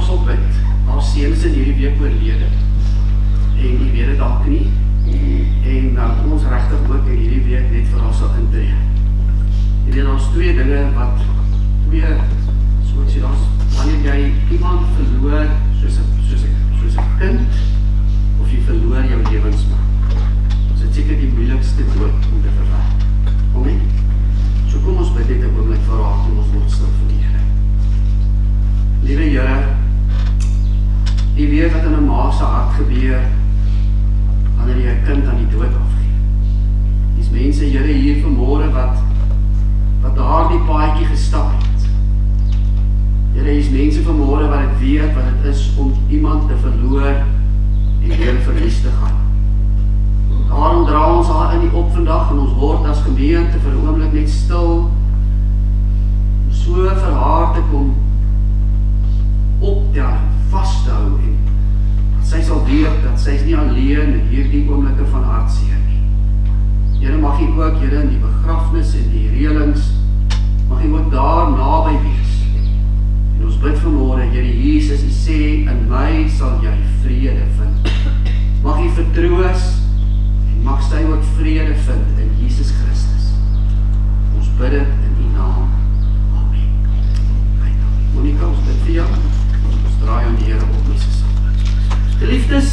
ons op bid. Haar seun is in hierdie week oorlede. En jy weet dit dalk nie. En ons regtig ook in hierdie week net vir haar sal intree. Jy weet, daar's twee dinge wat soos jy wanneer jy iemand verloor soos 'n kind, of jy verloor jou lewensmaat. Dis dit seker die moeilikste dood om te verwerk. Amen. So kom ons bid net 'n oomblik vir haar, kom ons word stil vir die Here. Liewe Here, U weet wat in 'n ma se hart gebeur wanneer jy 'n kind aan die dood afgee. Dis mense, Here, hier vanmôre wat daardie paadjie gestap het. Here, is mense vanmôre wat dit weet wat dit is om iemand te verloor en weer verlies te gaan. Daarom dra ons haar in die op vandag en ons word as gemeente vir 'n oomblik net stil om so vir haar te kom optel, vashou en dat sy sal weet dat sy is nie alleen in hierdie oomblikke van hartseer nie. Here, mag U ook, Here, in die begrafnis en die reëlings, mag U ook daar naby wees. En ons bid vanmôre, Here Jesus, U sê, in my sal jy vrede vind. Mag U vertroos en mag sy ook vrede vind in Jesus Christus. Ons bid dit in U naam. Amen. Monica, ons bid vir jou. Ons draai aan die Here op mense saam. Geliefdes,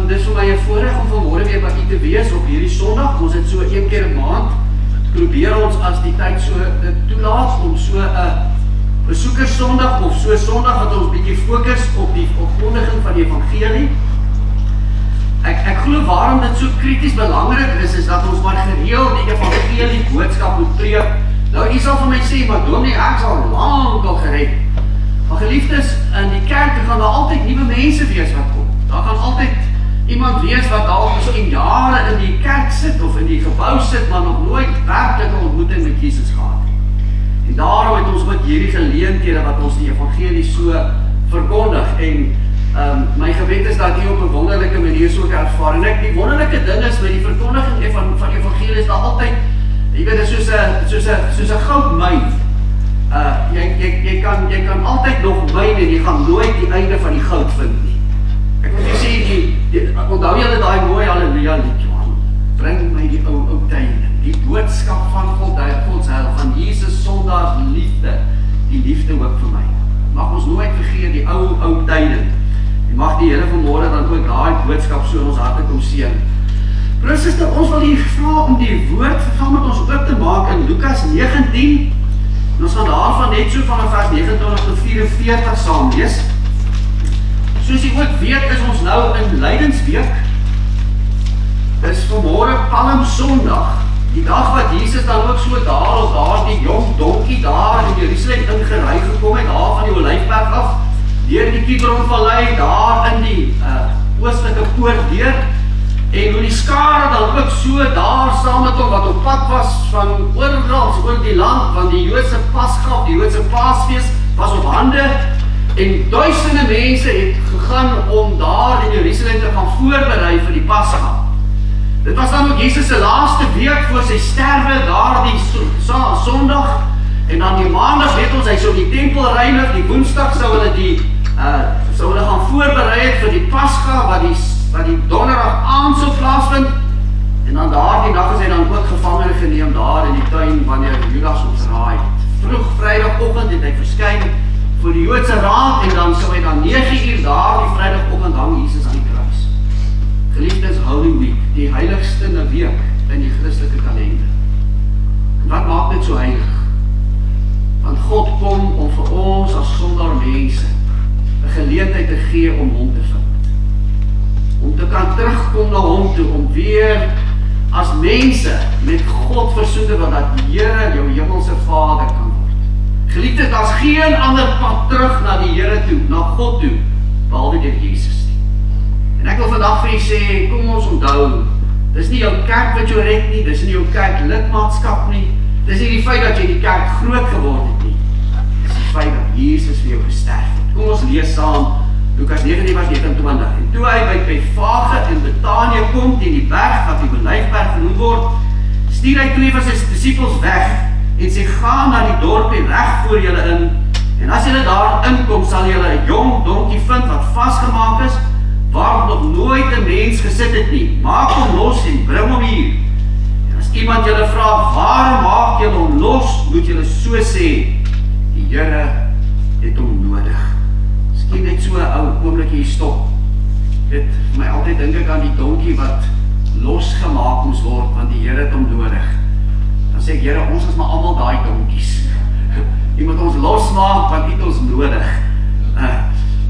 dit is vir my 'n voorreg om vanmôre weer by U te wees op hierdie Sondag. Ons het so 1 keer 'n maand probeer ons as die tyd so dit toelaat om so 'n besoekerssondag of so Sondag wat ons bietjie fokus op die opkondiging van die evangelie. Ek glo waarom dit so krities belangrik is dat ons maar gereeld die evangelie boodskap moet preek. Nou, u sal vir my sê, maar dominee, ek is al lank al gered. Maar geliefdes, in die kerk gaan daar altyd nuwe mense wees wat kom. Daar gaan altyd iemand wees wat dalk miskien jare in die kerk sit of in die gebou sit, maar nog nooit werklike ontmoeting met Jesus gehad het. En daarom het ons ook hierdie geleenthede wat ons die evangelie so verkondig. En my gebed is dat jy op 'n wonderlike manier so kan ervaar. En die wonderlike ding is met die verkondiging van die evangelie is daar altyd, jy weet, soos 'n goudmyn. Jy kan altyd nog myn en jy gaan nooit die einde van die goud vind nie. Ek wil vir sê, onthou julle daai mooi haleluja liedjie, man. Bring my die ou tye. Die boodskap van Gods heil, van Jesus sondaars liefde, die liefde ook vir my. Mag ons nooit vergeet die ou tye. En mag die Here vanmôre dan ook daai boodskap so in ons harte kom seën. Broers en susters, ons wil hier vra om die woord saam met ons oop te maak in Lukas 19. En ons gaan daarvan net so van vers 29 tot 44 saam lees. Soos jy ook weet, is ons nou in Lydensweek. Dis vanmôre Palm Sondag. Die dag wat Jesus dan ook so daar die jong donkie daar in Jerusalem ingery gekom het, daar van die Olyfberg af, deur die Kidronvallei, daar in die oostelike poortdeur, en hoe die skare dan ook so daar saam met hom, wat op pad was van oor die land, want die Joodse Pasga, die Joodse Paasfees was op hande, en duisende mense het gegaan om daar in Jerusalem te gaan voorberei vir die Pasga. Dit was dan ook Jesus se laaste week voor sy sterwe, daar die Sondag, en dan die Maandag, weet ons, hy sou die tempel reinig, die Woensdag sou hulle gaan voorberei het vir die Pasga, wat die Donderdag aand sou plaasvind, en dan daardie dag is hy dan ook gevangene geneem daar in die tuin, wanneer Judas ons raai het. Vroeg Vrydagoggend het hy verskyn voor die Joodse Raad, en dan sou hy dan 9 uur daar die Vrydagoggend hang Jesus aan die kruis. Geliefdes, Holy Week, die heiligste week in die Christelike kalender. En wat maak dit so heilig? Want God kom om vir ons as sondaar mense 'n geleentheid te gee om hom te vind. Om te kan terugkom na hom toe, om weer as mense met God versoen te word, dat die Here jou hemelse Vader kan word. Geliefdes, daar's geen ander pad terug na die Here toe, na God toe, behalwe deur Jesus nie. En ek wil vandag vir u sê, kom ons onthou, dis nie jou kerk wat jou red nie, dis nie jou kerk lidmaatskap nie, dis nie die feit dat jy die kerk groot geword het nie, dis die feit dat Jesus vir jou gesterf het. Kom ons lees saam Lukas 19 vers 29. En toe hy by Bethfage in Betanië kom, teen die berg wat die Olyfberg genoem word, stuur hy 2 van sy disippels weg en sê, gaan na die dorpie reg voor julle in, en as julle daar inkom, sal sal julle 'n jong donkie vind wat vasgemaak is, waar nog nooit 'n mens gesit het nie. Maak hom los en bring hom hier. En as iemand julle vra, waarom maak julle hom los, moet julle so sê, die Here het hom nodig. Miskien net so 'n ou oombliekie hier stop. Dit vir my altyd dink ek aan die donkie wat losgemaak moes word, want die Here het hom nodig. Dan sê ek, Here, ons is maar almal daai donkies. U moet ons losmaak, want U het ons nodig.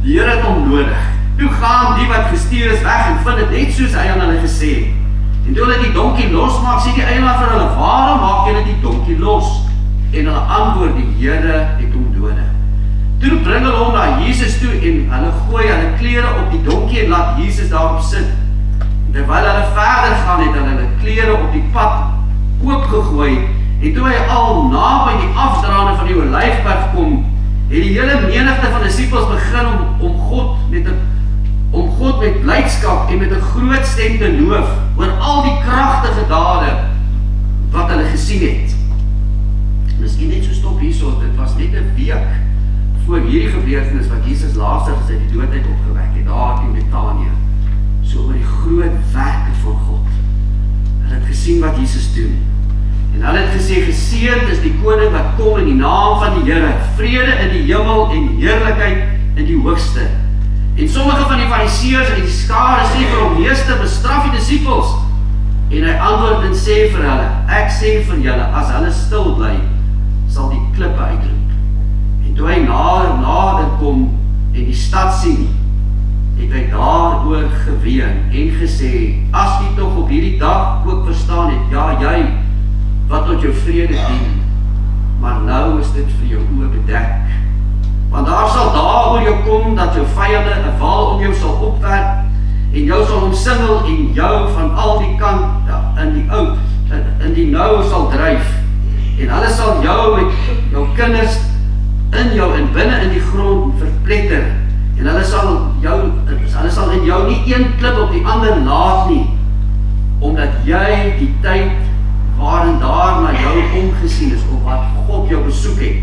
Die Here het hom nodig. Toe gaan die wat gestuur is weg en vind dit net soos hy aan hulle gesê het. En toe hulle die donkie losmaak, sê die eienaar vir hulle, waarom maak julle die donkie los? En hulle antwoord, die Here het hom nodig. Toe bring hulle hom na Jesus toe en hulle gooi hulle klere op die donkie en laat Jesus daarop sit. En terwyl hulle verder gaan, het hulle hulle klere op die pad oopgegooi. En toe hy al naby die afdraande van die Olyfberg kom, het die hele menigte van disippels begin om God met blydskap en met 'n groot stem te loof oor al die kragtige dade wat hulle gesien het. Miskien net so stop hierso, dit was net 'n week voor hierdie gebeurtenis wat Jesus Lazarus uit die dood uit opgewek het, daar in Betanië. So oor die groot werke van God. Hulle het gesien wat Jesus doen. En hulle het gesê, geseënd is die koning wat kom in die naam van die Here, vrede in die hemel en heerlikheid in die hoogste. En sommige van die fariseërs en die skare sê vir hom, meester, bestraf die disippels. En hy antwoord en sê vir hulle, ek sê vir julle, as hulle stil bly, sal die klippe uitroep. En toe hy nader kom en die stad sien, het hy daaroor geween en gesê, as jy tog op hierdie dag ook verstaan het, ja, jy, wat tot jou vrede dien, maar nou is dit vir jou oë bedek. Want daar sal dae oor jou kom, dat jou vyande 'n wal om jou sal opwerp, en jou sal omsingel, en jou van al die kant in die nou sal dryf, en hulle sal jou met jou kinders in jou en binne in die grond verpletter, en hulle sal in jou nie een klip op die ander laat nie, omdat jy die tyd waarin daar na jou omgesien is, of wat God jou besoek het,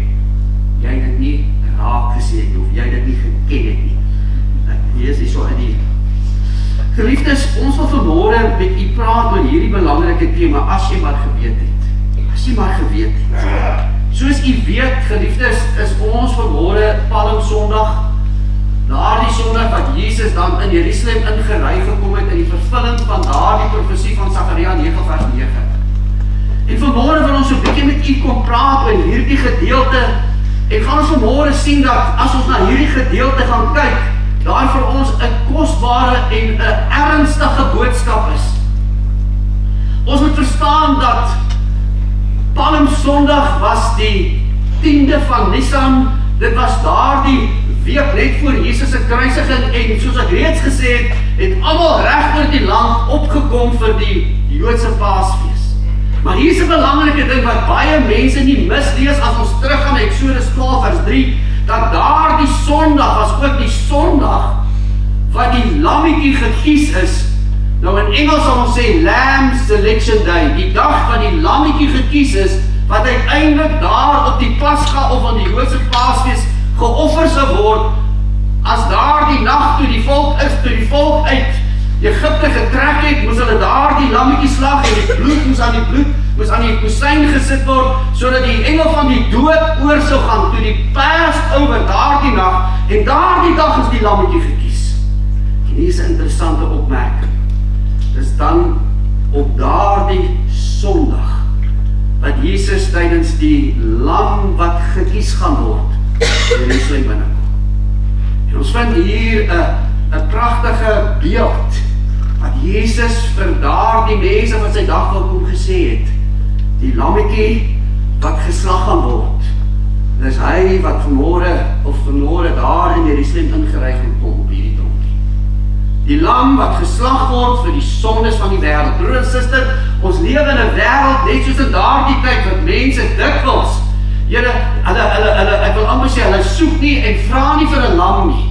jy dit nie raak gesien het, of jy dit nie geken het nie. Hier is die so in die geliefdes, ons wil vanmôre met u praat oor hierdie belangrike tema, as jy maar geweet het. As jy maar geweet het. Soos u weet, geliefdes, is ons vanmôre Palmsondag, daardie Sondag wat Jesus dan in Jerusalem ingery gekom het, in die vervulling van daardie profesie van Sagaria 9 vers 9. En vanmôre wil ons so 'n bietjie met u kom praat oor hierdie gedeelte, en gaan ons vanmôre sien dat as ons na hierdie gedeelte gaan kyk, daar vir ons 'n kosbare en 'n ernstige boodskap is. Ons moet verstaan dat Palmsondag was die 10de van Nisan, dit was daardie week net voor Jesus se kruisiging, en soos ek reeds gesê het, het almal reg oor die land opgekom vir die Joodse Paasfees. Maar hier is 'n belangrike ding wat baie mense nie mislees as ons teruggaan na Eksodus 12 vers 3, dat daardie Sondag was ook die Sondag wat die lammetjie gekies is. Nou in Engels sal ons sê Lamb Selection Day, die dag wat die lammetjie gekies is, wat uiteindelik daar op die Pasga of aan die Joodse Paasfees geoffer sou word, as daardie nag toe die volk uit Egipte getrek het, moes hulle daardie lammetjie slag, en die bloed moes aan die kusyn gesit word, sodat die engel van die dood oor sou gaan, toe die Passover daardie nag, en daardie dag is die lammetjie gekies. En hier is 'n interessante opmerking. Dis dan op daardie Sondag wat Jesus tydens die lam wat gekies gaan word, in Jerusalem binnekom. En ons vind hier 'n pragtige beeld wat Jesus vir daardie mense wat sy dag wil kom gesê het. Die lammetjie wat geslag gaan word. Dis hy wat vanmôre daar in Jerusalem ingery gaan kom op hierdie donkie. Die lam wat geslag word vir die sondes van die wêreld. Broer en suster, ons lewe in 'n wêreld net soos in daardie tyd wat mense dikwels, ek wil amper sê, hulle soek nie en vra nie vir 'n lam nie.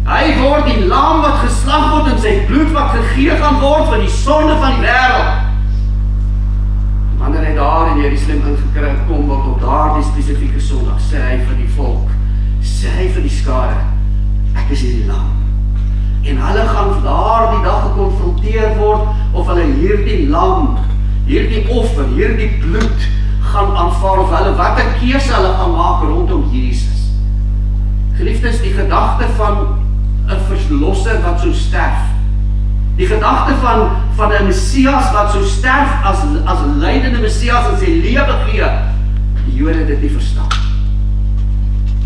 Hy word die lam wat geslag word en sy bloed wat gegee gaan word vir die sonde van die wêreld. Wanneer hy daar in Jerusalem ingekom word op daardie spesifieke Sondag, sê hy vir die volk, sê hy vir die skare hierdie lam, hierdie offer, hierdie bloed gaan aanvaar, of hulle wat 'n keuse hulle gaan maak rondom Jesus. Geliefdes, die gedagte van 'n verlosser wat sou sterf, die gedagte van 'n Messias wat sou sterf as lydende Messias en sy lewe gee, die Jode dit nie verstaan.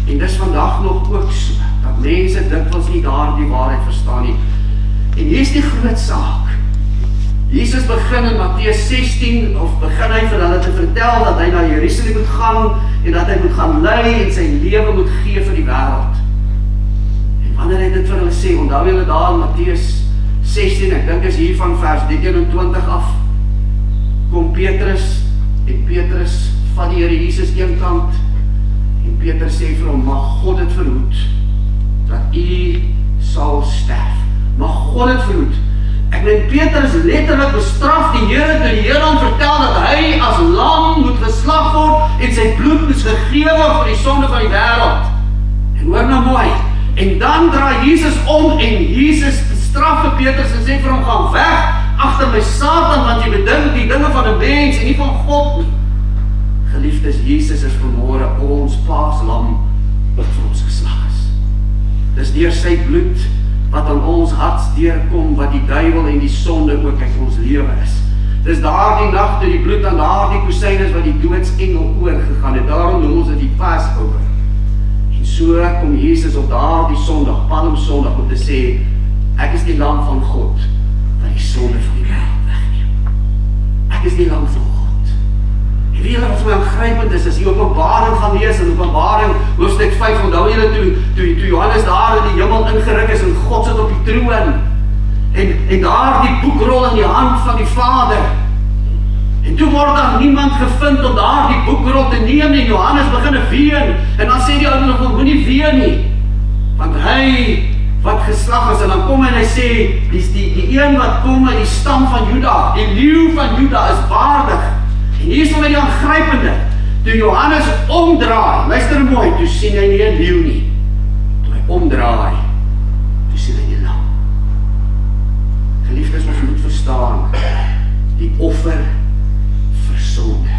En dis vandag nog ook so, dat mense dikwels nie daardie waarheid verstaan nie. En hier is die groot saak. Jesus begin in Matteus 16, of begin hy vir hulle te vertel dat hy na Jerusalem moet gaan, en dat hy moet gaan ly en sy lewe moet gee vir die wêreld. En wanneer hy dit vir hulle sê, onthou julle daar in Matteus 16, ek dink is hier van vers 21 af, kom Petrus, en Petrus van die Here Jesus een kant, en Petrus sê vir hom, mag God het verhoed, dat u sal sterf. Mag God het verhoed. Ek meen, Petrus letterlik bestraf die Here, toe die Here hom vertel dat hy as lam moet geslag word, en sy bloed moet gegee word vir die sonde van die wêreld. En hoor nou mooi, en dan draai Jesus om, en Jesus bestraf vir Petrus, en sê vir hom, gaan weg, agter my Satan, want jy bedink die dinge van 'n mens, en nie van God nie. Geliefdes, Jesus is vanmôre ons paaslam wat vir ons geslag is. Dis deur sy bloed wat aan ons hartsdeur kom, wat die duiwel en die sonde ook uit ons lewe is. Dis daardie nag toe die bloed aan daardie kusyn is wat die doodsengel oorgegaan het. Daarom noem ons dit die Pasover. En so kom Jesus op daardie Sondag, Palmsondag, om te sê, ek is die lam van God wat die sonde van die wêreld wegneem. Ek is die lam van God. En weet julle wat so aangrypend is die Openbaring gaan lees, in Openbaring hoofstuk 5, onthou julle toe Johannes daar in die hemel ingeruk is en God sit op die troon, en daar die boekrol in die hand van die Vader, en toe word daar niemand gevind om daar die boekrol te neem, en Johannes begin ween, en dan sê die ou nog, moenie ween nie, want hy wat geslag is, en dan kom en hy sê, die een wat kom uit die stam van Juda, die leeu van Juda is waardig. En hier is nou met die aangrypende, toe Johannes omdraai, luister mooi, toe sien hy nie 'n leeu nie, toe hy omdraai, toe sien hy die lam. Geliefdes, ons moet verstaan, die offer vir sonde.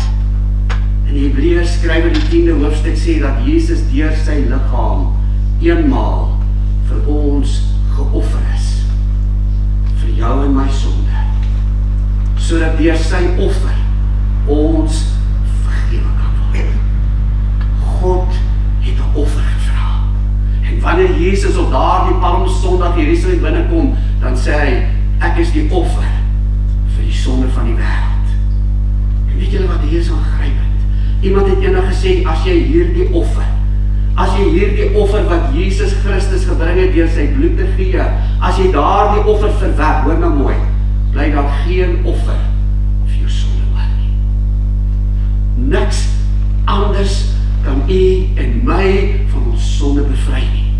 In die Hebreërs skryf in die 10de hoofstuk sê dat Jesus deur sy liggaam eenmaal vir ons geoffer is, vir jou en my sonde, sodat deur sy offer ons vergewe kan word. God het 'n offer gevra. En wanneer Jesus op daardie Palmsondag Jerusalem binnekom, dan sê hy, ek is die offer vir die sonde van die wêreld. En weet julle wat hier is aangrypend? Iemand het eendag gesê, as jy hierdie offer wat Jesus Christus gebring het deur sy bloed te gee, as jy daardie offer verwerp, hoor nou mooi, bly daar geen offer vir jou sonde. Niks anders kan u en my van ons sonde bevry nie.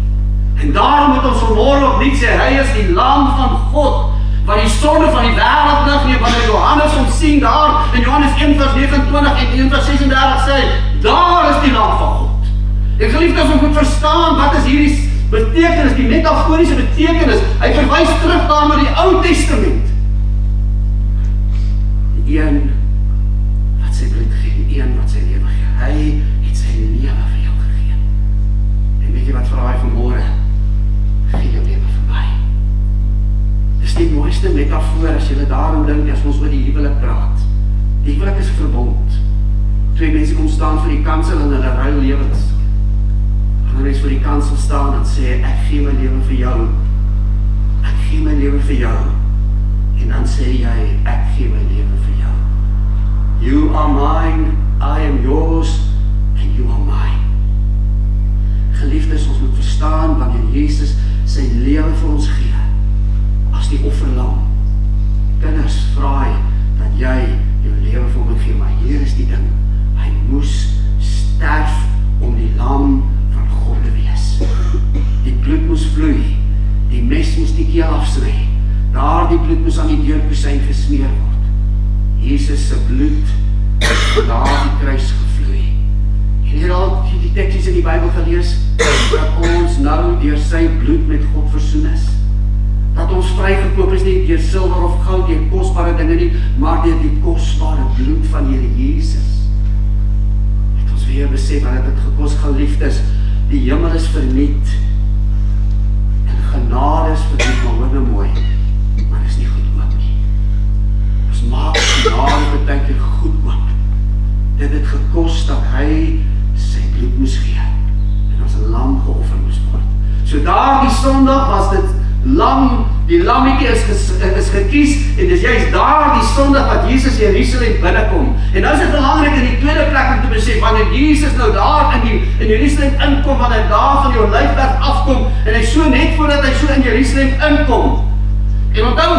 En daarom moet ons vanmôre opnuut sê, hy is die lam van God, wat die sonde van die wêreld wegneem, wanneer Johannes ons sien daar, in Johannes 1 vers 29 en 1 vers 36 sê, daar is die lam van God. En geliefdes, ons moet verstaan, wat is hierdie betekenis, die metaforiese betekenis, hy verwys terug daar na die Ou Testament. Die een wat sy bloed gee, die een wat sy lewe gee, hy het sy lewe vir jou gegee. En weet jy wat vra hy vanmôre? Gee jou lewe vir my. Dis die mooiste metafoor as jy daarom dink, as ons oor die huwelik praat. Die huwelik is 'n verbond. Twee mense kom staan vir die kansel en hulle ruil lewens. Wanneer mens vir die kansel staan en sê, ek gee my lewe vir jou. Ek gee my lewe vir jou. En dan sê jy, ek gee my lewe vir jou. You are mine, I am yours, and you are mine. Geliefdes, ons moet verstaan, wanneer Jesus sy lewe vir ons gee, as die offerlam. Kinders, vra hy, dat jy jou lewe vir hom gee, maar hier is die ding, hy moes sterf om die lam van God te wees. Die bloed moes vloei, die mes moes die keel afsny, daar die bloed moes aan die deurkusyn gesmeer word. Jesus se bloed daar die kruis gevloei. En hier al die teksies in die Bybel gelees, dat ons nou deur sy bloed met God versoen is. Dat ons vrygekoop is nie deur silwer of goud, deur kosbare dinge nie, maar deur die kosbare bloed van Here Jesus. Het ons weer besef wat dit gekos, geliefdes, die hemel is verniet en genade is verniet, maar hoor nou mooi, maar is nie goed oop nie. Ons maak genade baie keer goed oop. Dit het gekos dat hy sy bloed moes gee en as 'n lam geoffer moes word. So daar die Sondag was dit lam, die lammetjie is gekies en dis juist daar die Sondag wat Jesus Jerusalem binnekom. En nou is dit belangrik in die tweede plek om te besef, wanneer Jesus nou daar in Jerusalem inkom, wanneer hy daar van die Olyfberg afkom en hy so net voordat hy so in Jerusalem inkom. En onthou,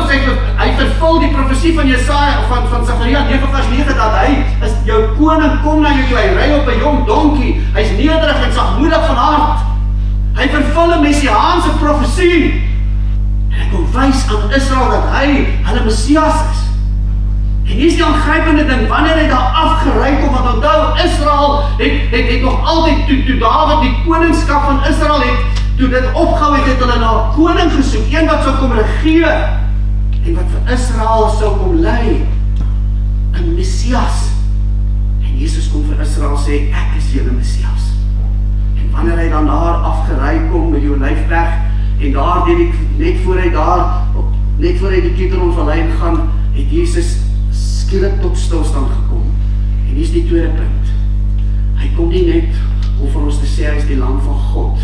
hy vervul die profesie van Jesaja, van Sagaria 9 vers 9, dat hy is jou koning, kom na jou toe, hy ry op 'n jong donkie, hy is nederig en sagmoedig van hart. Hy vervul 'n messiaanse profesie. En hy kom wys aan Israel dat hy hulle Messias is. En hier is die aangrypende ding, wanneer hy daar afgery kom, want onthou, Israel het nog altyd, toe Dawid die koningskap van Israel toe dit opgehou het hulle na 'n koning gesoek, een wat sou kom regeer, en wat vir Israel sou kom lei, 'n Messias. En Jesus kom vir Israel sê, ek is julle Messias. En wanneer hy dan daar afgery kom met die Olyfberg, en daar, net voor hy die Kidronvallei gaan, het Jesus skielik tot stilstand gekom. En hier is die tweede punt. Hy kom nie net om vir ons te sê, hy is die lam van God,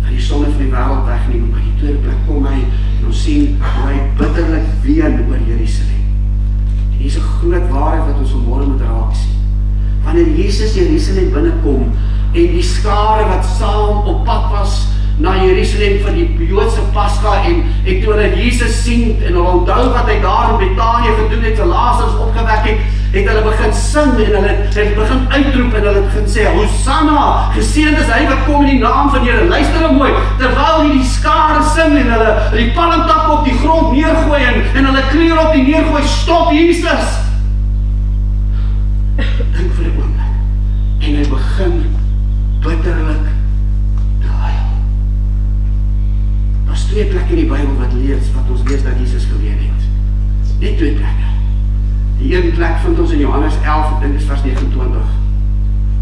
wat die sonde van die wêreld wegneem, maar die tweede plek kom hy, en ons sien, hoe hy bitterlik ween oor Jerusalem. En hier is 'n groot waarheid wat ons vanmôre moet raak sien. Wanneer Jesus Jerusalem binnekom, en die skare wat saam op pad was, na Jerusalem vir die Joodse Pasga en toe hulle Jesus sien en hulle onthou wat hy daar in Betanië gedoen het, vir Lazarus opgewek het hulle begin sing en hulle het begin uitroep en hulle het begin sê, Hosanna, geseënd is hy wat kom in die naam van die Here. Luister nou mooi, terwyl hierdie skare sing en hulle die palmtakke op die grond neergooi en hulle klere op die neergooi, stop Jesus. Dink vir 'n oomblik. En hy begin bitterlik te huil. Daar's twee plekke in die Bybel wat ons lees dat Jesus geween het. Net twee plekke. Die een plek vind ons in Johannes 11, ek dink is vers 29.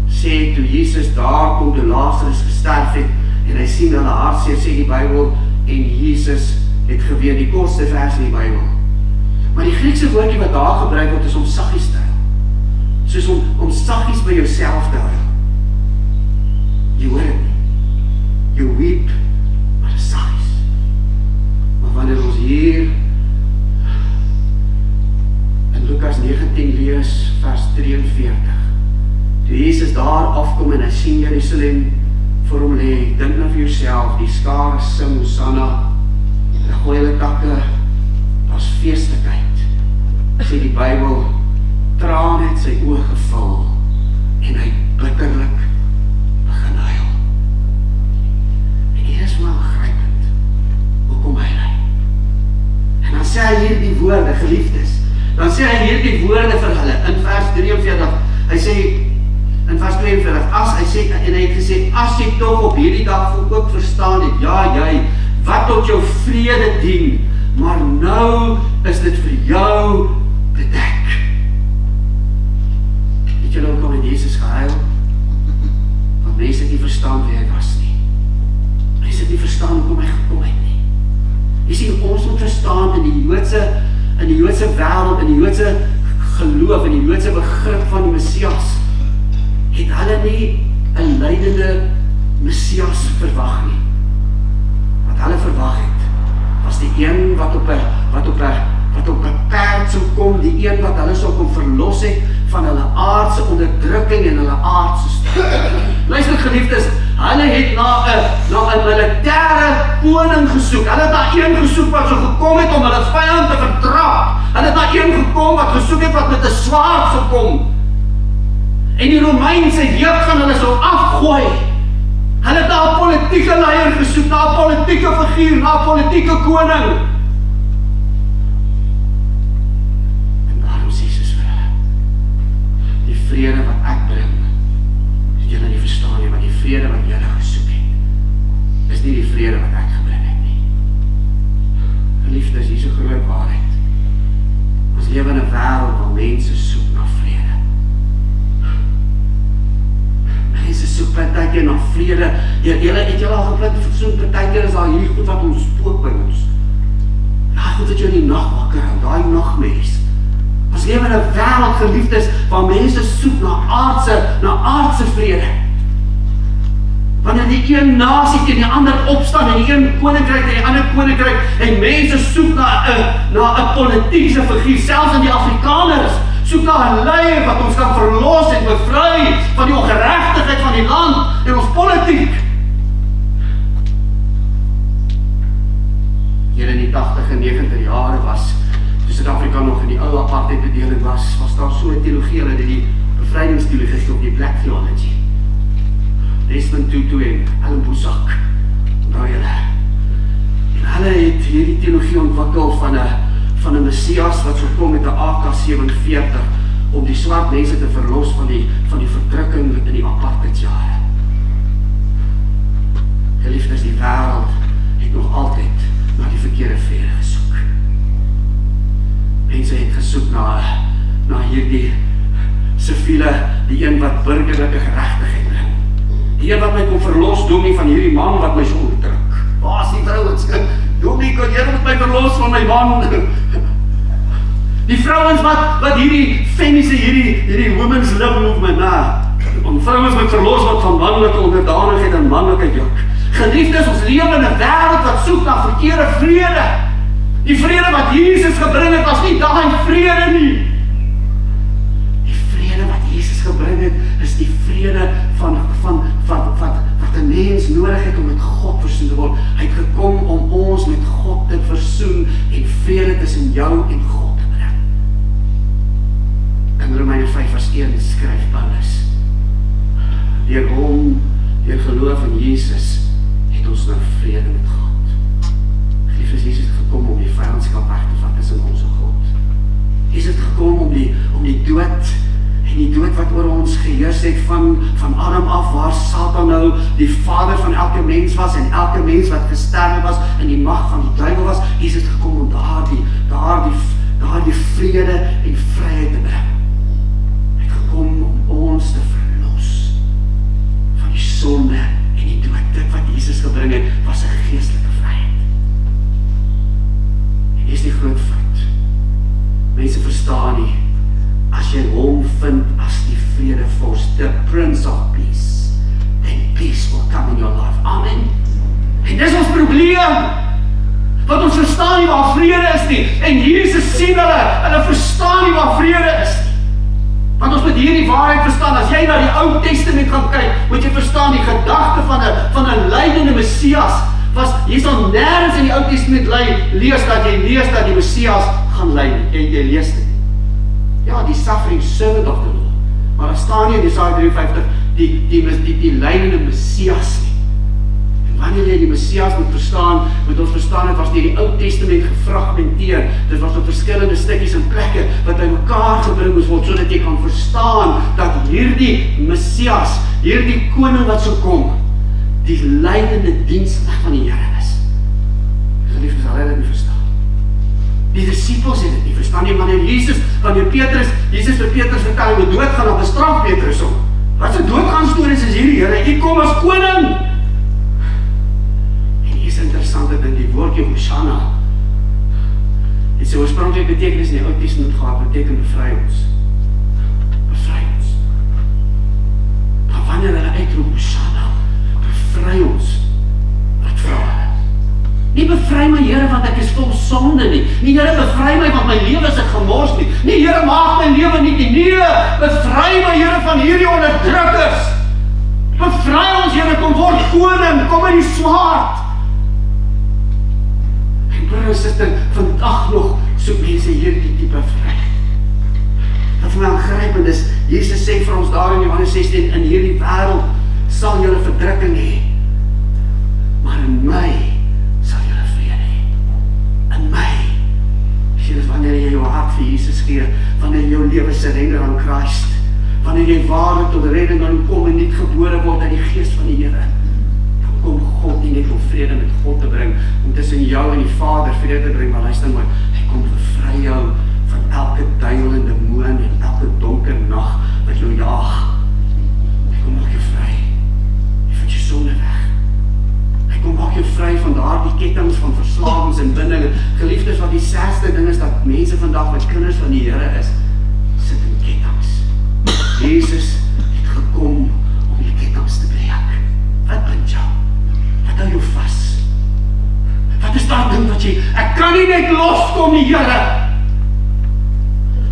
Sê, toe Jesus daar kom, toe Lazarus gesterf het, en hy sien hulle hartseer, sê die Bybel, en Jesus het geween, die kortste vers in die Bybel. Maar die Griekse woordjie wat daar gebruik word, is om saggies te huil. Soos om saggies by jouself te huil. Jy hoor het nie. You weep, maar is saggies. Maar wanneer ons hier in Lukas 19 lees, vers 43, toe Jesus daar afkom en hy sien Jerusalem vir hom lê, dink nou vir jouself, die skare sing Hosanna, hulle gooi hulle takke, daar's feeslikheid. Sê die Bybel, traan het sy oë gevul en hy bitterlik begin huil. En hier is maar aangrypend, hoekom hy ry. En dan sê hy hier die woorde, geliefdes, dan sê hy hier die woorde vir hulle, in vers 43, hy sê, in vers 42, en hy het gesê, as jy toch op hierdie dag ook verstaan het, ja jy, wat tot jou vrede dien, maar nou is dit vir jou bedek. Het jy nou kom met Jesus gehuil? Want mense het nie verstaan wie hy was nie. Mense het nie verstaan hoekom hy gekom het nie. Jy sien, ons moet verstaan in die Joodse wêreld, in die Joodse geloof, in die Joodse begrip van die Messias, het hulle nie 'n lydende Messias verwag nie. Wat hulle verwag het, was die een wat op 'n perd sou kom, die een wat hulle sou kom verlos het van hulle aardse onderdrukking en hulle aardse stand. Luister geliefdes, hulle het na 'n militêre koning gesoek. Hulle het na een gesoek wat so gekom het om hulle vyand te vertrap. Hulle het na een gekom wat gesoek het wat met 'n swaard sou kom. En die Romeinse juk gaan hulle sou afgooi. Hulle het na 'n politieke leier gesoek, na 'n politieke figuur, na 'n politieke koning. En daarom sê Jesus vir hulle, die vrede wat ek bring, het julle nie verstaan nie, maar die vrede wat julle gesoek het, is nie die vrede wat ek gebring het nie. jy al gepluk versoen, partykeer is daar hierdie goed wat ons spook by ons. Ja, goed dat jy in die nag wakker hou, daai nagmerries. Ons lewe in 'n wêreld, geliefdes, waar mense soek na aardse vrede. Wanneer die een nasie teen die ander opstaan en die een koninkryk en die ander koninkryk en mense soek na 'n politieke figuur, selfs in die Afrikaners soek na 'n leier wat ons kan verlos en bevry van die ongeregtigheid van die land en ons politiek. Hier in die 80 en 90 jare was, toe Suid-Afrika nog in die ou apartheidbedeling was daar so 'n teologie, hulle het die bevrydingsteologie op die Black Theology. Desmond Tutu en Ellen Boesak, onthou julle. En hulle het hierdie teologie ontwikkel van 'n Messias wat sou kom met 'n AK-47 om die swart mense te verlos van die verdrukking in die apartheidjare. Geliefdes, die wêreld het nog altyd na die verkeerde vrede gesoek. Mense het gesoek na hierdie siviele, die een wat burgerlike geregtigheid bring. Die een wat my kon verlos, Dominee, van hierdie man wat my so onderdruk. Waar is die vrouens? Dominee, kan jy met my verlos van my man? Die vrouens wat hierdie feministe, hierdie women's lib movement, om vrouens met verlos wat van manlike onderdanigheid en manlike juk. Geliefdes, ons lewe in 'n wêreld wat soek na verkeerde vrede. Die vrede wat Jesus gebring het, was nie daai vrede nie. Die vrede wat Jesus gebring het, is die vrede van wat 'n mens nodig het om met God versoen te word. Hy het gekom om ons met God te versoen en vrede tussen jou en God te bring. In Romeine 5:1 skryf Paulus: deur hom, deur geloof in Jesus, het ons nou vrede met God. Geliefdes, Jesus het gekom om die vyandskap weg te vat tussen ons en God. Jesus het gekom om die dood en die dood wat oor ons geheers het van Adam af, waar Satan nou die vader van elke mens was en elke mens wat gesterwe was in die mag van die duiwel was. Jesus het gekom om daardie vrede en vryheid te bring. Hy het gekom om ons te verlos van die sonde en die dood. Dit wat Jesus gebring het, was 'n geestelike vryheid. En hier is die groot fout. Mense verstaan nie, as jy hom vind as die vredevors, the Prince of Peace, then peace will come in your life. Amen. En dis ons probleem, want ons verstaan nie waar vrede is nie, en Jesus sien hulle verstaan nie waar vrede is nie. Want ons moet hierdie waarheid verstaan. As jy na die Ou Testament gaan kyk, moet jy verstaan die gedagte van 'n lydende Messias was, jy sal nêrens in die Ou Testament lees dat die Messias gaan ly. Jy lees dit. Ja, die suffering servant of the Lord. Maar daar staan nie in Jesaja 53 die lydende Messias nie. En wanneer jy die Messias moet ons verstaan, het was deur die Ou Testament gefragmenteer. Dit was op verskillende stukkies en plekke wat by mekaar gebring moes word, sodat jy kan verstaan dat hierdie Messias, hierdie koning wat sou kom, die lydende diensknegt van die Here is. Geliefdes, hulle het dit nie verstaan. Die disippels het dit nie verstaan nie, wanneer Jesus vir Petrus vertel, hy moet doodgaan, dan bestraf Petrus hom. Wat se doodgaan stories is hierdie, Here? U kom as koning. En hier is interessant dat in die woordjie Hosanna, het sy oorspronklike betekenis in die Ou Testament gehad, beteken bevry ons. Bevry ons. Maar wanneer hulle uitroep Hosanna, bevry ons, wat vra hulle? Nie bevry my Here want ek is vol sonde nie. Nie Here bevry my want my lewe is gemors nie. Nie Here maak my lewe nie. Nee, bevry my Here van hierdie onderdrukkers. Bevry ons Here, kom word koning, kom in die swaard. En broer en suster, vandag nog soek mense hierdie tipe vryheid. Wat vir my aangrypend is, Jesus sê vir ons daar in Johannes 16, in hierdie wêreld sal julle verdrukking hê, maar in my sal julle vrede hê. In my. Dis wanneer jy jou hart vir Jesus gee, wanneer jy jou lewe surrender aan Christus, wanneer jy waarlik tot redding aan kom en nie gebore word uit die gees van die Here, dan kom God nie net om vrede met God te bring, om tussen jou en die Vader vrede te bring, maar luister maar, hy kom bevry jou van elke duiwel en demoon en elke donker nag wat jou jaag. Hy kom maak jou vry. Hy vat jou sonde weg. die kettinge van verslawings en binding. Geliefdes, wat die slegste ding is, dat mense vandag wat kinders van die Here is, sit in kettinge. Jesus het gekom om die kettinge te breek. Wat bind jou? Wat hou jou vas? Wat is daardie ding wat jy, ek kan nie net loskom nie, Here.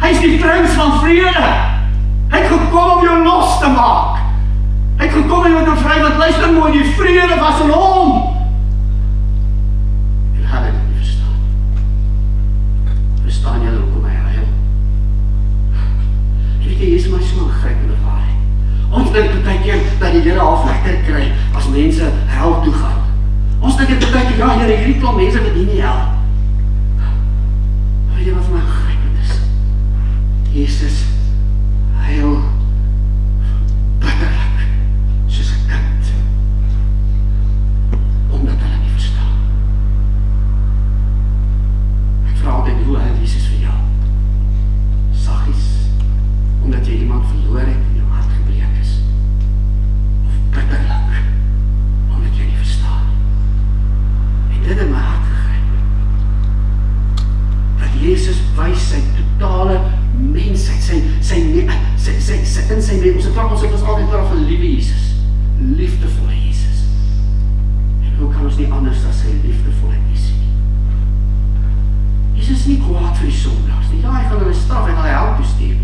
Hy is die prins van vrede. Hy het gekom om jou los te maak. Hy het gekom om jou te vry, want luister mooi, die vrede was in hom. En hulle het nie verstaan. Verstaan julle hoekom hy huil? En weet jy, hier is my so aangrypende waarheid. Ons dink baie keer dat die Here half lekker kry as mense hel toe gaan. Ons dink baie keer, ja Here, hierdie klomp mense verdien nie hel. Weet jy wat vir my aangrypend is? Jesus huil bitterlik soos 'n kind, omdat hulle nie verstaan. Ek vra altyd, hoe huil Jesus vir jou? Saggies, omdat jy iemand verloor het en jou hart gebreek is, of bitterlik, omdat jy nie verstaan. En dit het my hart gegryp, dat Jesus wys sy totale mensheid, in sy mens, ons het altyd praat van liewe Jesus, liefdevolle Jesus. En hoe kan ons nie anders as sy liefdevolle Jesus nie? Jesus is nie kwaad vir die sondaars nie. Ja, hy gaan hulle straf, hy gaan hulle help bestuur.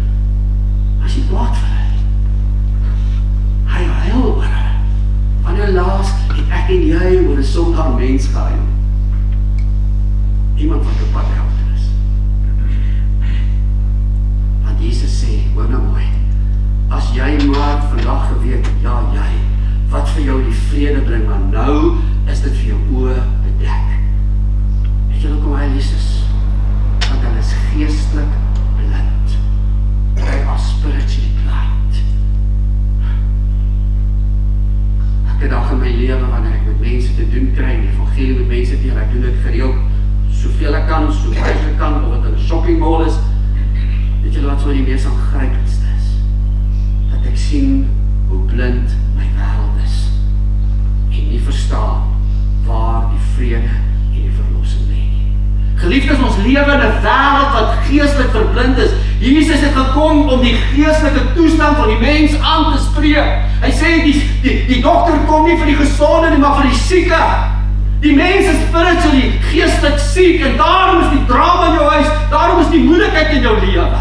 Maar hy is nie kwaad vir hulle. Hy huil oor hulle. Wanneer laas het ek en jy oor 'n sondaar mens gehuil? Iemand wat op pad help is. Want Jesus sê, hoor nou mooi, as jy maar vandag geweet, ja jy, wat vir jou die vrede bring, maar nou is dit vir jou oë bedek. Weet jy hoekom hy Jesus? Want hy is geestelik blind. Hy is spiritually blind. Elke dag in my lewe, wanneer ek met mense te doen kry, en evangelie met mense deel, ek doen dit gereeld, soveel ek kan, so baie ek kan, of het in 'n shopping mall is, weet jy wat so die mees aangrypendste is? Dat ek sien hoe blind my wêreld is en nie verstaan waar die vrede en die verlossing lê nie. Geliefdes, ons lewe in 'n wêreld wat geestelik verblind is. Jesus het gekom om die geestelike toestand van die mens aan te spreek. Hy sê die dokter kom nie vir die gesonde nie, maar vir die sieke. Die mens is spiritually, geestelik siek, en daarom is die drama in jou huis, daarom is die moeilikheid in jou lewe.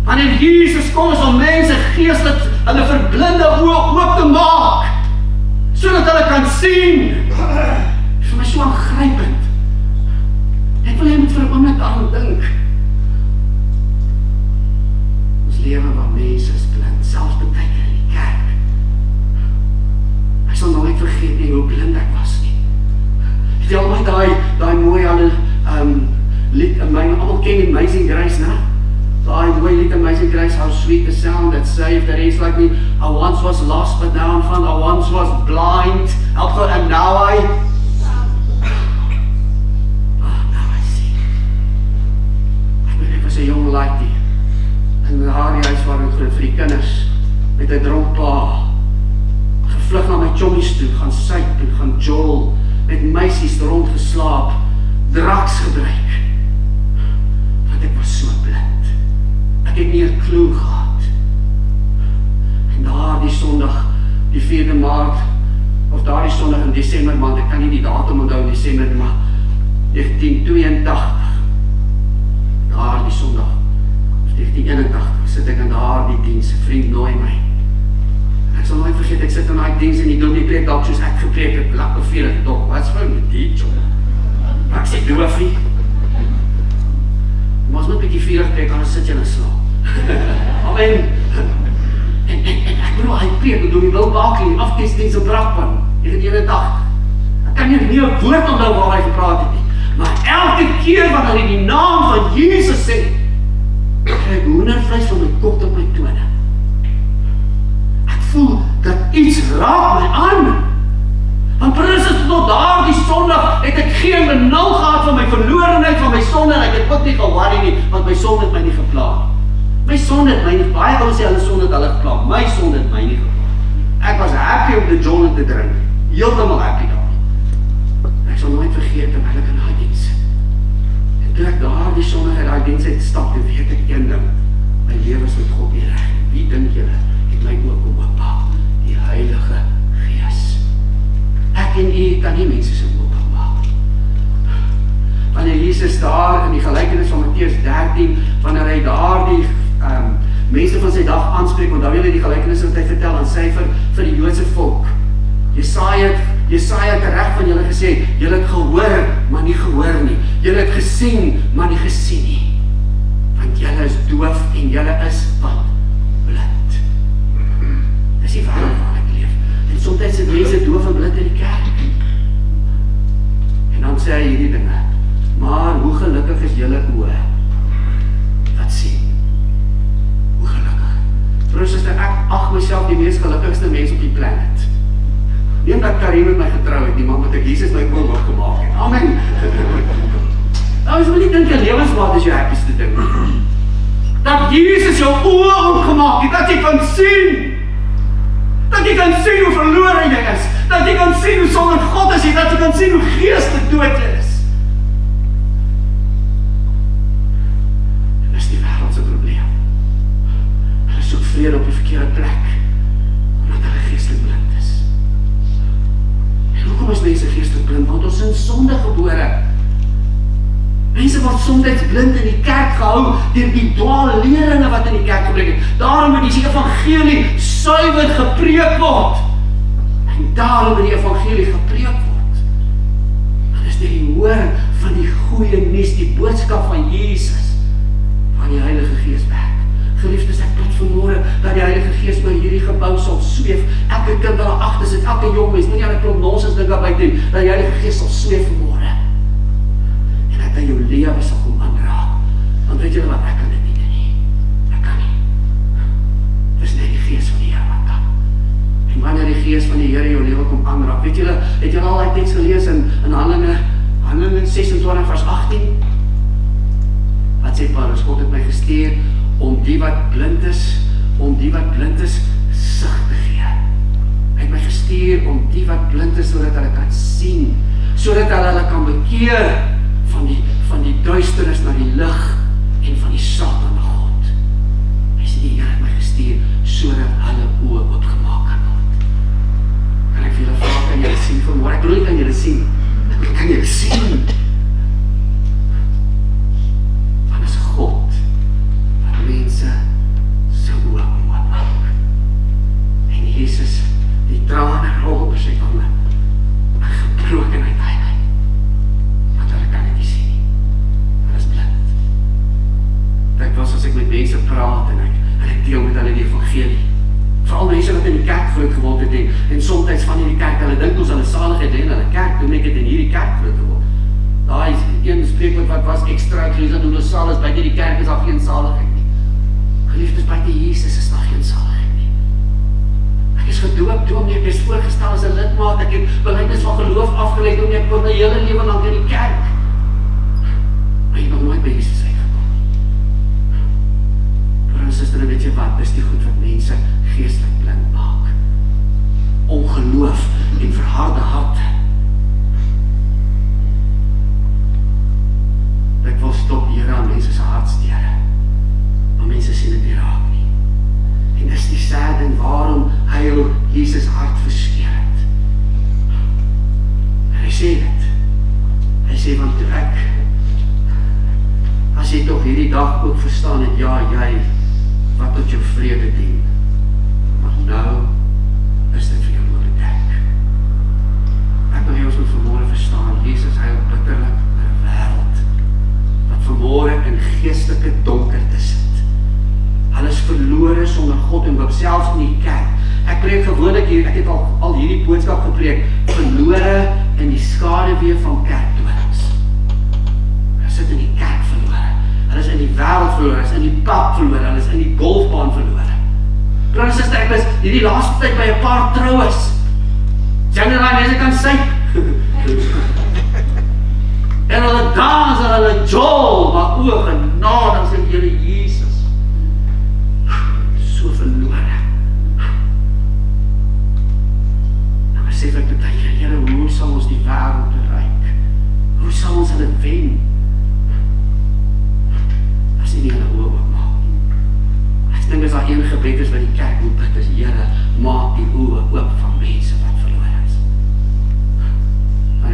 Wanneer Jesus kom is om mense geestelik hulle verblinde oë oop te maak, sodat hulle kan sien. Dit is vir my so aangrypend. Ek wil jy moet vir 'n oomblik aan dink. Ons lewe waar mense is blind, selfs baie keer in die kerk. Ek sal nooit vergeet nie hoe blind ek was nie. Het jy al ooit daai mooi lied, almal ken Amazing Grace, né? Daai mooi lied Amazing Grace, how sweet the sound that saved a wretch like me. I once was lost, but now I'm found. I once was blind, and now I see. Ek was 'n jong laaitjie in 'n huis waar ek vir die kinders met 'n dronk pa gevlug na my chommies toe, gaan suip en gaan jol, met meisies rondgeslaap, drugs gebruik. Want ek was so blind. Ek het nie 'n klou gehad. En daardie Sondag, die 4de Maart, of daardie Sondag in Desember maand, ek kan nie die datum onthou in Desember, maar 1982, daardie Sondag, of 1981, sit ek in daardie diens, 'n vriend nooi my. Ek sal nooit vergeet, ek sit in daai diens en die dominee preek dalk soos ek gepreek het, lekker vele dog, wat's vir met die job? Ek sê, doofie. Maar as moet 'n bietjie vurig preek, anders sit jy in 'n slaap. Amen. En ek bedoel, hy preek, door die Wil Bakley, afkesdienst op Brakpan, die hele dag. Ek kan nie 'n woord onthou waar hy gepraat het nie. Maar elke keer wanneer hy die naam van Jesus sê, kry ek hoendervleis van my kop tot my tone. Ek voel dat iets raak my aan. Want presies tot daardie Sondag het ek geen benul gehad van my verlorenheid, van my sonde, en ek het ook nie geworry nie, want my sonde het my nie gepla. My sonde het my nie, baie ou sê hulle sonde het hulle gepla, my sonde het my nie gepla. Ek was happy om die John te drink, heeltemal happy daar. Ek sal nooit mense se oopgemaak. Wanneer Jesus daar in die gelykenis van Matteus 13, wanneer hy daar die mense van sy dag aanspreek, want daar wil hy die gelykenis wat hy vertel aan sy vir die Joodse volk. Jesaja het reg van julle gesê, julle het gehoor, maar nie gehoor nie. Julle het gesien, maar nie gesien nie. Want julle is doof en julle is wat? Blind. Dis die wêreld waarin ek leef. En soms is mense doof en blind in die kerk. En dan sê hy hierdie dinge. Maar hoe gelukkig is julle oë wat sien? Hoe gelukkig. Broers en susters, ek ag myself die mees gelukkigste mens op die planeet. Nie omdat Karim met my getrou het, nie, maar omdat ek Jesus my oom opgemaak het. Amen. Nou is wil nie dink jy lewensmaat is jou happieste ding. Dat Jesus jou oë opgemaak het, dat jy kan sien. Dat jy kan sien hoe verlore jy is. Dat jy kan sien hoe sonder God is jy, dat jy kan sien hoe geestelik dood jy is. En dis die wêreld se probleem. Hulle soek vrede op die verkeerde plek, omdat hulle geestelik blind is. En hoekom is mense geestelik blind? Want ons is in sonde gebore. Mense word soms blind in die kerk gehou deur die dwaalleringe wat in die kerk gepreek het. Daarom moet die evangelie suiwer gepreek word. En daarom moet die evangelie gepreek word. En is dit die hoor van die goeie nuus, die boodskap van Jesus, van die Heilige Gees werk. Geliefdes, ek bid vanmôre dat die Heilige Gees oor hierdie gebou sal sweef. Elke kind wat daar agter sit, elke jong mens, moenie aan 'n klomp nonsens dink daarby doen, dat die Heilige Gees sal sweef vanmôre. En dat hy jou lewe sal kom aanraak. Want weet julle wat, ek kan dit nie doen nie. Ek kan nie. Dis net die Gees van die Here wat kan. En wanneer die Gees van die Here jou lewe kom aanraak, weet julle, het julle al die teks gelees in Handelinge 26 vers 18? Wat sê Paulus? God het my gestuur om die wat blind is, sig te gee. Hy het my gestuur om die wat blind is, sodat hulle kan sien, sodat hulle kan bekeer van die duisternis na die lig en van die Satan na God. Hy sê die Here het my gestuur, sodat hulle oë oopgemaak kan word. En ek wil julle vra, kan julle sien vanmôre? Ek bedoel, kan julle sien? Kan julle sien? Want is God wat mense se oë oopmaak. En Jesus, die trane rol oor sy wange, gebrokenheid hy. Want hulle kan dit nie sien nie. Hulle is blind. Dit was as ek met mense praat en ek deel met hulle die evangelie. Veral mense wat in die kerk groot geword het en soms van hierdie kerk, hulle dink ons hulle saligheid en hulle kerk, toen ek het in hierdie kerk groot geword. Daar is een spreekwoord wat was extra eklesia universalis, buite die kerk is daar geen saligheid nie. Geliefdes, buite Jesus is daar geen saligheid nie. Ek is gedoop, dominee, ek is voorgestel as 'n lidmaat, ek het belydenis van geloof afgelê, dominee, ek word my hele lewe lank in die kerk. Maar jy het nog nooit by Jesus uitgekom. Broer en suster, weet jy wat, dis die goed wat mense geestelik blind maak. Ongeloof en verharde harte. Ek wil stop Here aan mense se hartsteure. Maar mense sien dit nie raak nie. En dis die sad ding waarom hy Jesus hart verskeur het. En hy sê dit. Hy sê, want toe ek, as jy toch hierdie dag ook verstaan het, ja, jy, wat tot jou vrede dien. Maar nou is dit vir jou noodwendig. Ek wil jy ons moet vanmôre verstaan, Jesus, hy het bitterlik in 'n wêreld wat vanmôre in geestelike donkerte sit. Hulle is verlore sonder God en hoop, selfs in die kerk. Ek preek gewoonlik hier, ek het al hierdie boodskap gepreek, verlore in die skaduwee van kerkdwelms. Hulle sit in die kerk verlore. Hulle is in die wêreld verlore, hulle is in die pub verlore, hulle is in die golfbaan verlore. Broer en suster, ek was hierdie laaste tyd by 'n paar troues. Sien jy daai mense kan syp? En hulle dans en hulle jol, maar o genade, dan sê Here Jesus. So verlore. Dan besef ek dat Here, hoe sal ons die wêreld bereik? Hoe sal ons hulle wen? As jy nie hulle oë oopmaak nie. Ek dink as daar een gebed is wat die kerk moet bid, is Here, maak die oë oop van mense wat verlore is. Maar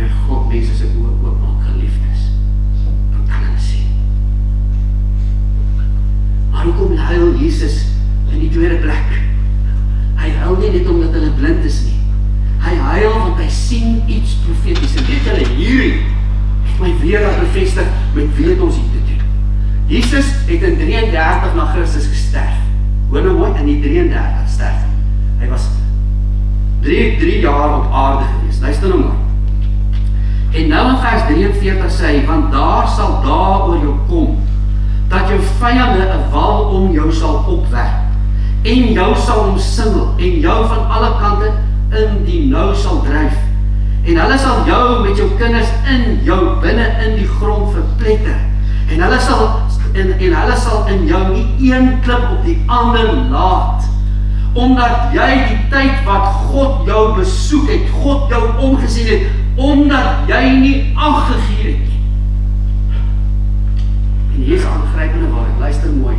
bevestig met wie het ons hier te doen. Jesus het in 33 na Christus gesterf. Hoor nou mooi, in die 33 sterf. Hy was 3 jaar op aarde gewees. Luister nou mooi. En nou in vers 43 sê hy, want daar sal daar oor jou kom, dat jou vyande 'n wal om jou sal opwerp, en jou sal omsingel, en jou van alle kante in die nou sal dryf. En hulle sal jou met jou kinders in jou binne in die grond verpletter. En hulle sal in jou nie een klip op die ander laat. Omdat jy die tyd wat God jou besoek het, God jou omgesien het, omdat jy nie aangegee het nie. En hier is aangrypende waarheid, luister mooi.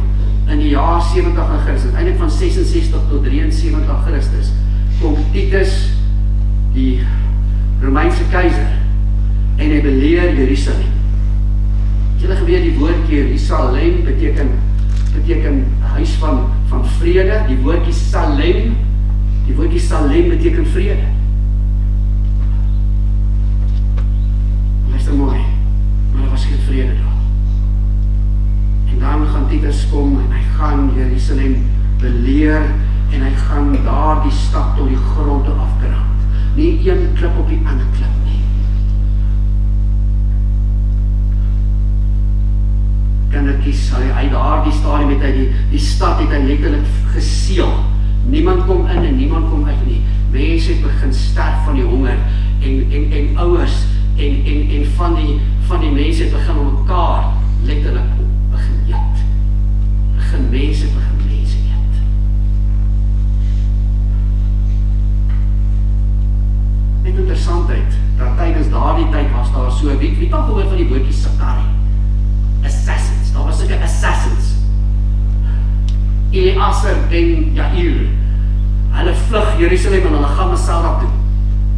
In die jaar 70 na Christus, eindelijk van 66 tot 73 Christus, kom Titus, die Romeinse keizer, en hy beleer Jerusalem. Julle geweet die woordjie Jerusalem beteken huis van vrede. Die woordjie Salem beteken vrede. Luister mooi, maar daar was geen vrede daar. En dan gaan Titus kom en hy gaan Jerusalem beleer en hy gaan daar die stad tot die grond afbrand. Nie een klip op die ander klip nie. Kindertjies, hy daar die stadium het hy die stad het hy letterlik geseël. Niemand kom in en niemand kom uit nie. Mense het begin sterf van die honger en ouers en van die mense het begin om mekaar letterlik begin eet. Mense eet. Net interessantheid, dat tydens daardie tyd was daar so, wie al gehoor van die woordjie Sakari? Assassins, daar was sulke assassins. Eleazar en Jair, hulle vlug Jerusalem en hulle gaan na Sarah toe.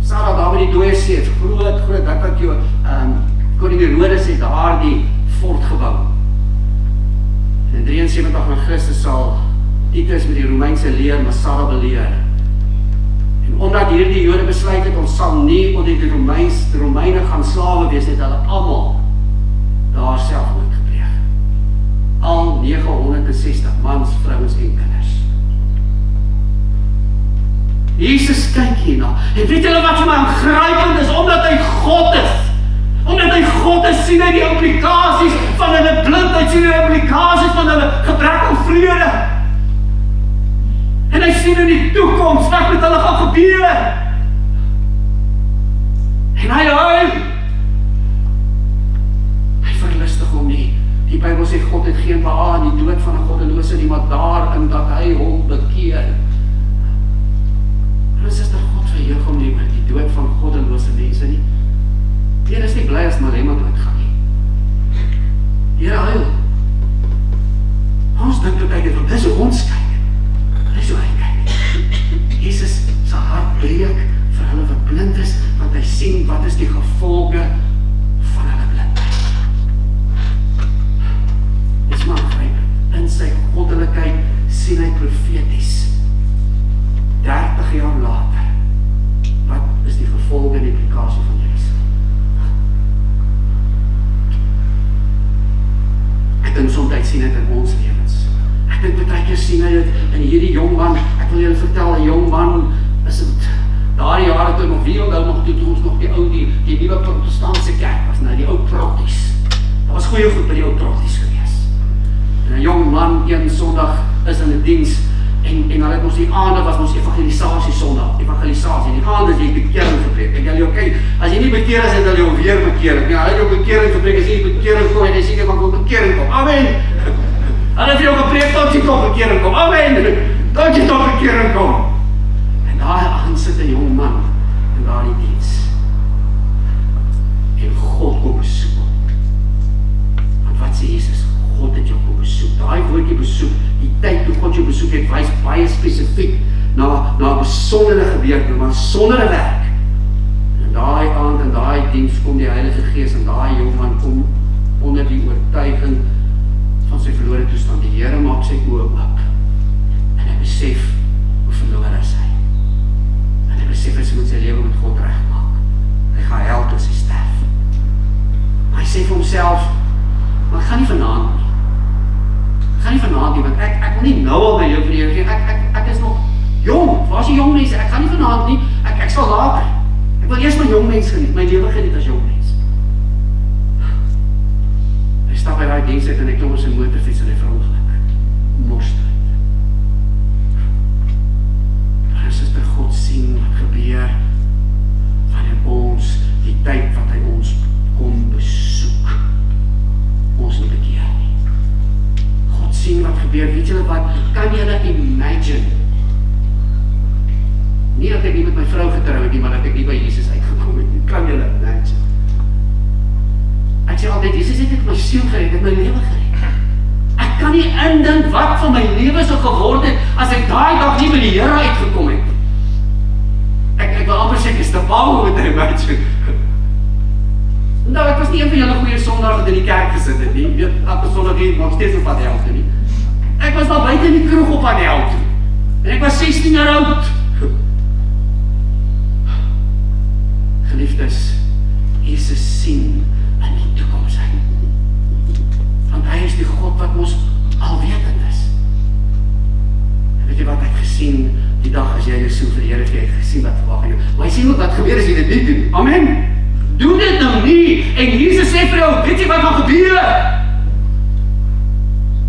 Sarah daar by die dooie see, het groot, dat wat jou, koning Herodes het daar die fort gebou. En in 73 na Christus sal Titus met die Romeinse leer Masada beleer. En omdat hierdie Jode besluit het, ons sal nie onder die Romeine gaan slawe wees, het hulle almal daar selfmoord gepleeg. Al 960 mans, vrouens en kinders. Jesus kyk hierna, en weet julle wat vir my aangrypend is, omdat hy God is. Omdat hy God is, sien hy die implikasies van hulle blindheid, sien hy die implikasies van hulle gebrek aan vrede. En hy sien in die toekoms wat met hulle gaan gebeur. En hy huil. Hy verlustig hom nie. Die Bybel sê God het geen behaag in die dood van 'n goddelose nie, maar daarin dat hy hom bekeer. En is daar God verheug hom nie met die dood van goddelose mense nie. Die Here is nie bly as Malema doodgaan nie. Die Here huil. Ons dink dat hy dit van dis hoe ons kyk. Dis hoe hy kyk. Jesus se hart breek vir hulle wat blind is, want hy sien wat is die gevolge van hulle blindheid. Dis maar grypend. In sy goddelikheid sien hy profeties. 30 jaar later, wat is die gevolge en die implikasie van Jerusalem? Ek dink soms sien dit in ons lewens. Ek dink baie keer sien hy dit in hierdie jong man. Ek wil julle vertel, 'n jong man is dit daardie jare toe nog onthou nog toe ons nog die nuwe protestantse kerk was, nou die ou protties. Daar was goeie goed by die ou protties gewees. En 'n jong man een Sondag is in 'n diens en hulle het ons die aande was ons evangelisasie Sondag, evangelisasie. En die aande het jy bekering gepreek. En jy okay, as jy nie bekeer is, het hulle jou weer bekeer. Ja, hulle het jou bekering gepreek, as jy bekering kom en jy sê jy mag ook bekering kom. Amen. Hulle het jou gepreek tot jy tot bekering kom. Amen. Tot jy tot bekering kom. En daar aan sit 'n jong man in daardie diens. En God kom besoek. Want wat sê Jesus? God het jou kom besoek. Daai woordjie besoek, die tyd toe God jou besoek het, wys baie spesifiek na 'n besondere gebeurtenis, maar besondere werk. En daai aand in daai diens kom die Heilige Gees en daai jong man kom onder die oortuiging van sy verlore toestand. Die Here maak sy oë oop. En hy besef hoe verlore is hy. En hy besef hy moet sy lewe met God regmaak. Hy gaan hel toe sy sterf. Hy sê vir homself myself, maar ek gaan nie vanaand nie. Ek gaan nie vanaand nie, want ek wil nie nou al my lewe vir die Here gee. Ek is nog jong. Waar is die jong mense? Ek gaan nie vanaand nie. Ek sal later. Ek wil eers my jong mens geniet, my lewe geniet as jong mens. Hy stap by daai diens uit en hy klim op sy motorfiets en hy verongeluk. Morstryd. En suster, God sien wat gebeur wanneer ons die tyd wat hy ons kom besoek, ons nie bekeer nie. God sien wat gebeur, weet julle wat, kan julle imagine? Nie dat ek nie met my vrou getrou het nie, maar dat ek nie by Jesus uitgekom het nie, kan julle imagine? Ek sê altyd, Jesus het my siel gered, het my lewe gered. Ek kan nie indink wat van my lewe so geword het, as ek daai dag nie by die Here uitgekom het. Ek wil amper sê, ek is te bang met hy imagine. Nou, ek was nie een van julle goeie sondag wat in die kerk gesit het nie. Weet, elke sondag hier, maar steeds op aan die helft nie. Ek was daar buiten in die kroeg op aan die helft. En ek was 16 jaar oud. Geliefdes, Jesus sien in die toekoms uit. Want hy is die God wat ons alwetend is. En weet jy wat, hy het gesien, die dag as jy jou soe vir die Here gee, hy het gesien wat verwag jou. Maar hy sien ook wat gebeur as jy dit nie doen. Amen. Doe dit nou nie. En Jesus sê vir jou, weet jy wat gaan gebeur?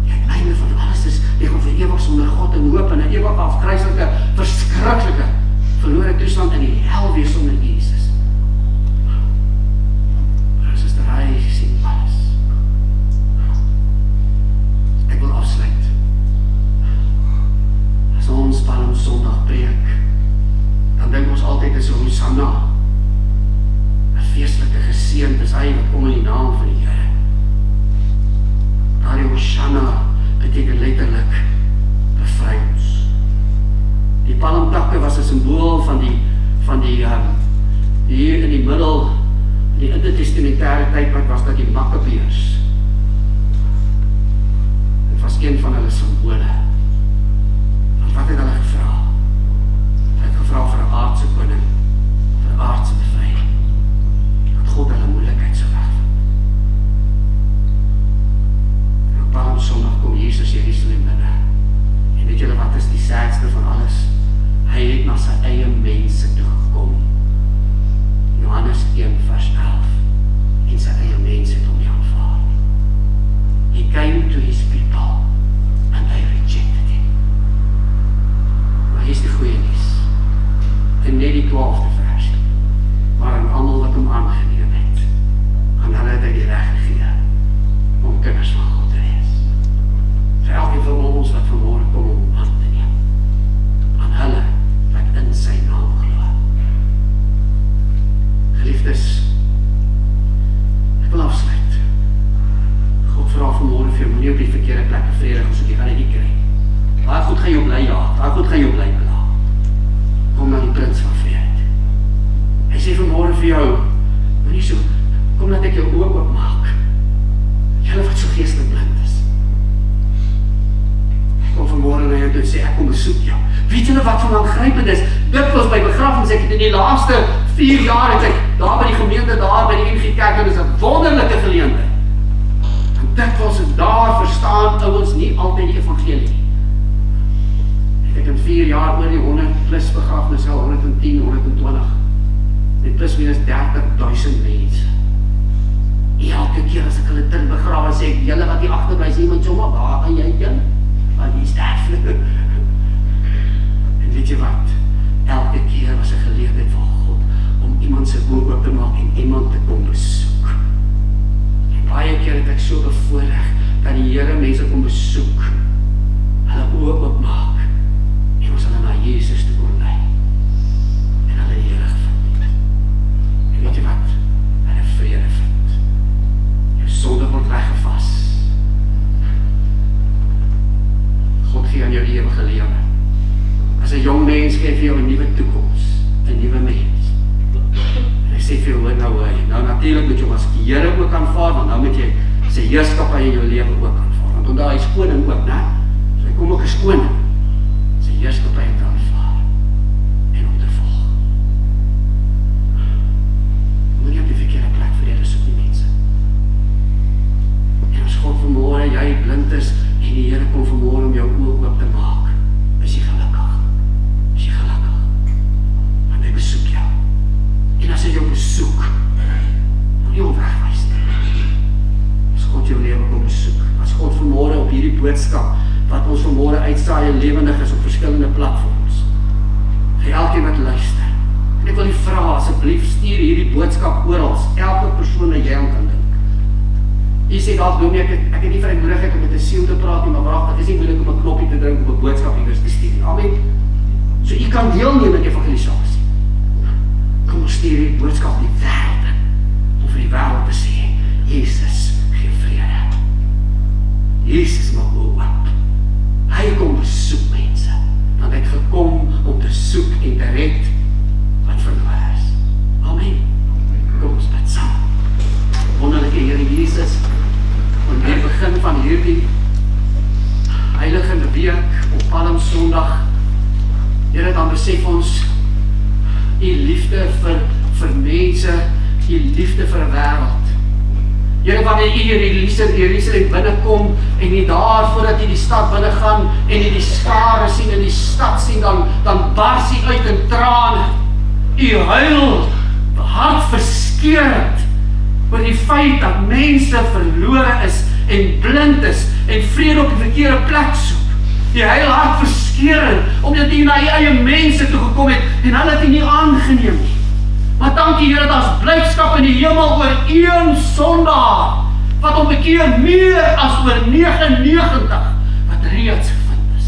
Die einde van alles is, jy gaan vir ewig sonder God en hoop en 'n ewig afkruiselike, verskriklike, verlore toestand in die hel wees sonder Jesus. Maar suster, hy sien alles. Ek wil afsluit. As ons Palm Sondag preek, dan dink ons altyd is Hosanna. 'n feestelike geseënd is hy wat kom in die naam van die Here. Daardie Hosanna beteken letterlik bevry ons. Die palmtakke was 'n simbool van die hier in die middel, in die intertestamentêre tydperk was dat die Makkabeërs. Dit was een van hulle simbole. Wat het hulle gevra? Hy het gevra vir 'n aardse koning, vir 'n aardse bevryding. Dat God hulle moeilikheid sou wegvat. En op Palm Sondag kom Jesus Jerusalem binne. En weet julle wat is die saadste van alles? Hy het na sy eie mense toe gekom. Johannes 1 vers 11. En sy eie mense het hom nie aanvaar. He came to his people and they rejected him. Hier is die goeie nuus. En net die 12de vers. Maar aan almal wat hom aangeneem het, aan hulle het hy die reg gegee om kinders van God te wees. Vir elkeen van ons wat vanmôre kom om hom aan te neem. Aan hulle wat in sy naam glo. Geliefdes, ek wil afsluit. God vra vanmôre vir jou, moenie op die verkeerde plek vredig as jy gaan dit nie kry. Daai goed gaan jou bly jaag, daai goed gaan jou bly bela. Kom na die prins van vrede. Hy sê vanmôre vir jou, moenie so, kom laat ek jou oë oopmaak. Julle wat so geestelik blind is. Ek kom vanmôre na jou toe en sê, ek kom besoek jou. Weet julle wat van aangrypend is? Dit was by begrafenis, ek het in die laaste 4 jaar het ek daar by die gemeente, daar by die NG Kerk, en dit is 'n wonderlike geleentheid. En dit was daar verstaan ouens nie altyd die evangelie. Ek in 4 jaar oor die 100 plus begrafnisse, 110, 120. Dit plus minus 30.000 mense. Elke keer as ek hulle terug begrawe, sê ek, julle wat hier agterbly, sê iemand sommer, waar gaan jy heen? Want die sterf. En weet jy wat? Elke keer was 'n geleentheid van God om iemand se oë oop te maak en iemand te kom besoek. En baie keer het ek so bevoorreg dat die Here mense kom besoek, hulle oë oopmaak. En ons hulle na Jesus toe kon lei. En hulle die Here gevind. En weet jy wat? Hulle vrede vind. Jou sonde word weggevas. God gee aan jou die ewige lewe. As 'n jong mens gee vir jou 'n nuwe toekoms, 'n nuwe mens. En hy sê vir jou, nou natuurlik moet jy as die Here ook aanvaar, want nou moet jy sy heerskappy in jou lewe ook aanvaar. Want onthou hy is koning ook, né? So hy kom ook as koning. Heerskappy te aanvaar en om te volg. Moenie op die verkeerde plek vrede soek nie, mense. sê dalk Dominee, ek het nie vrymoedigheid om met 'n siel te praat nie, maar wragtig, dit is nie moeilik om 'n knoppie te druk om 'n boodskap iewers te stuur. Amen. So jy kan deelneem in evangelisasie. Kom ons stuur die boodskap in die wêreld in, om vir die wêreld te sê, Jesus gee vrede. Jesus maak oop. Hy kom besoek mense, want hy het gekom om te soek en te red wat verloor is. Amen. Kom ons bid saam. Wonderlike Here Jesus, aan die begin van hierdie heilige week op Palm Sondag, Here, dan besef ons U liefde vir mense, U liefde vir 'n wêreld. Here, wanneer U Jerusalem binnekom en U daar voordat U die stad binne gaan en U die skare sien en die stad sien, dan bars U uit in trane. U huil hartverskeurend oor die feit dat mense verlore is en blind is en vrede op die verkeerde plek soek. Die huil hartverskeurend omdat U na U eie mense toe gekom het en hulle het U nie aangeneem nie. Maar dankie Here, daar's blydskap in die hemel oor een sondaar wat hom bekeer meer as oor 99 wat reeds gevind is.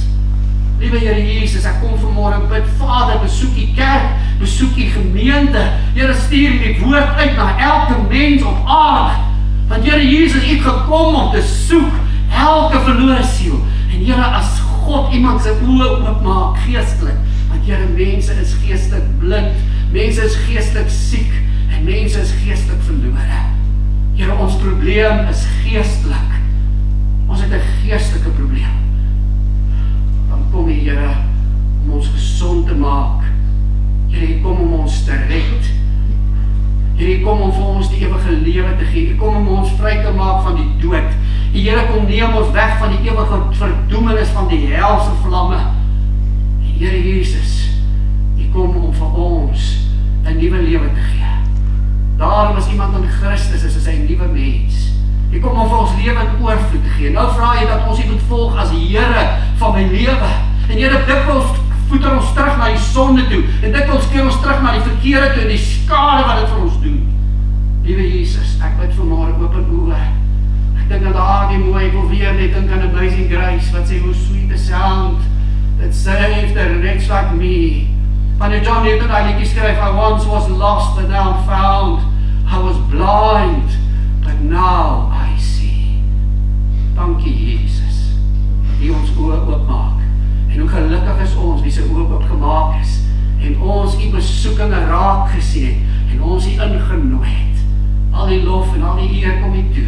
Liewe Here Jesus, ek kom vanmôre bid, Vader, besoek U kerk, besoek U gemeente. Here, stuur U die woord uit na elke mens op aarde. Want Here Jesus, U het gekom om te soek elke verlore siel. En Here, as God iemand se oë oopmaak geestelik, want Here, mense is geestelik blind, mense is geestelik siek en mense is geestelik verlore. Here, ons probleem is geestelik. Ons het 'n geestelike probleem. Dan kom U, Here, om ons gesond te maak. Here, U kom om ons te red. Here, U kom om vir ons die ewige lewe te gee. U kom om ons vry te maak van die dood. Die Here kom neem ons weg van die ewige verdoemenis van die helse vlamme. Die Here Jesus, U kom om vir ons 'n nuwe lewe te gee. Daarom as iemand in Christus is hy 'n nuwe mens. U kom om vir ons lewe in oorvloed te gee. Nou vra jy dat ons U moet volg as Here van my lewe. En Here, dikwels voeter ons terug na die sonde toe. En dikwels keer ons terug na die verkeerde toe en die skade wat dit vir ons doen. Liewe Jesus, ek bid vanmôre open oë. Ek dink aan daardie mooi, ek wil weer net dink aan Amazing Grace, wat sê, hoe sweet the sound that saved a wretch like me. Wanneer John Newton daai liedjie skryf, I once was lost but now I'm found. I was blind but now I see. Dankie Jesus, dat U ons oë oopmaak. En hoe gelukkig is ons wie se oë oopgemaak is en ons U besoekinge raak gesien het en ons U ingenooi het. Al die lof en al die eer kom U toe.